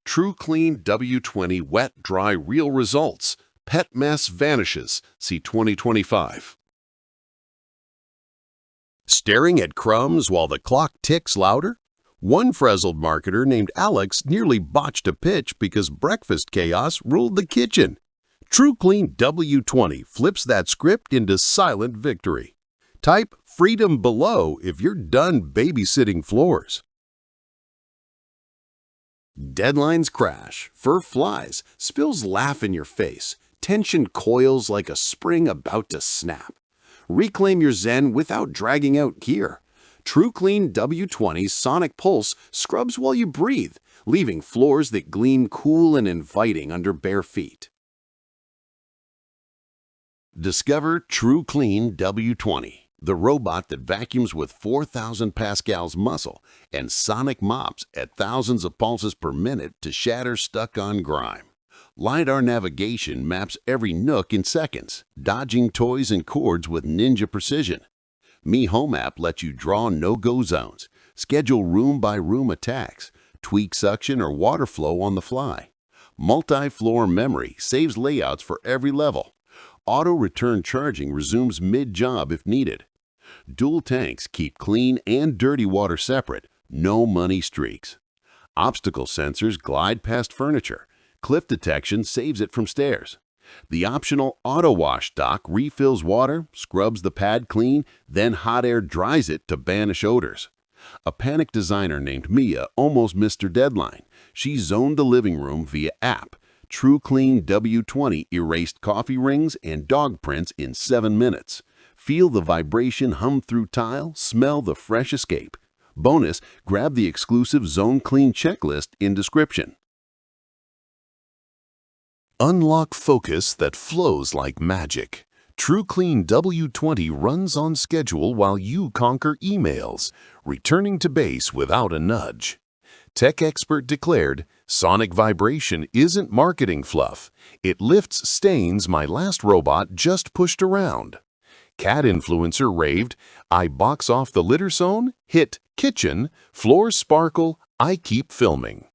Truclean W20 Wet Dry Real Results. Pet Mess Vanishes. See 2025. Staring at crumbs while the clock ticks louder? One frazzled marketer named Alex nearly botched a pitch because breakfast chaos ruled the kitchen. Truclean W20 flips that script into silent victory. Type freedom below if you're done babysitting floors. Deadlines crash, fur flies, spills laugh in your face, tension coils like a spring about to snap. Reclaim your zen without dragging out gear. Truclean W20's Sonic Pulse scrubs while you breathe, leaving floors that gleam cool and inviting under bare feet. Discover Truclean W20, the robot that vacuums with 4,000 pascals muscle and sonic mops at thousands of pulses per minute to shatter stuck-on grime. LiDAR navigation maps every nook in seconds, dodging toys and cords with ninja precision. Mi Home app lets you draw no-go zones, schedule room-by-room attacks, tweak suction or water flow on the fly. Multi-floor memory saves layouts for every level. Auto-return charging resumes mid-job if needed. Dual tanks keep clean and dirty water separate, no money streaks. Obstacle sensors glide past furniture. Cliff detection saves it from stairs. The optional auto wash dock refills water, scrubs the pad clean, then hot air dries it to banish odors. A panic designer named Mia almost missed her deadline. She zoned the living room via app. Truclean W20 erased coffee rings and dog prints in 7 minutes. Feel the vibration hum through tile, smell the fresh escape. Bonus, grab the exclusive Zone Clean checklist in description. Unlock focus that flows like magic. Truclean W20 runs on schedule while you conquer emails, returning to base without a nudge. Tech expert declared, sonic vibration isn't marketing fluff. It lifts stains my last robot just pushed around. Cat influencer raved, I box off the litter zone, hit kitchen, floors sparkle, I keep filming.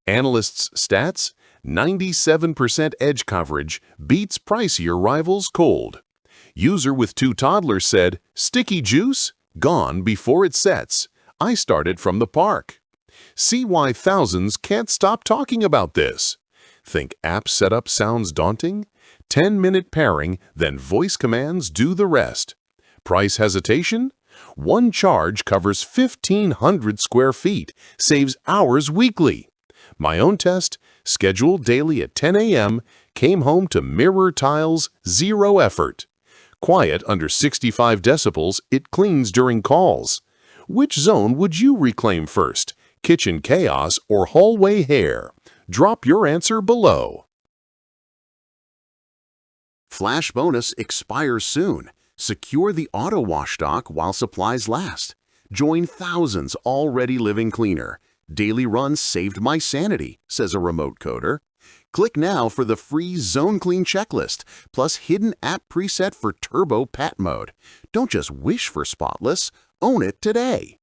Analysts' stats, 97% edge coverage beats pricier rivals cold. User with 2 toddlers said, sticky juice? Gone before it sets. I started from the park. See why thousands can't stop talking about this. Think app setup sounds daunting? 10-minute pairing, then voice commands do the rest. Price hesitation? One charge covers 1,500 square feet, saves hours weekly. My own test, scheduled daily at 10 a.m., came home to mirror tiles, 0 effort. Quiet under 65 decibels, it cleans during calls. Which zone would you reclaim first? Kitchen chaos or hallway hair? Drop your answer below. Flash bonus expires soon. Secure the auto wash dock while supplies last. Join thousands already living cleaner. Daily runs saved my sanity, says a remote coder. Click now for the free Zone Clean checklist, plus hidden app preset for turbo pat mode. Don't just wish for spotless, own it today.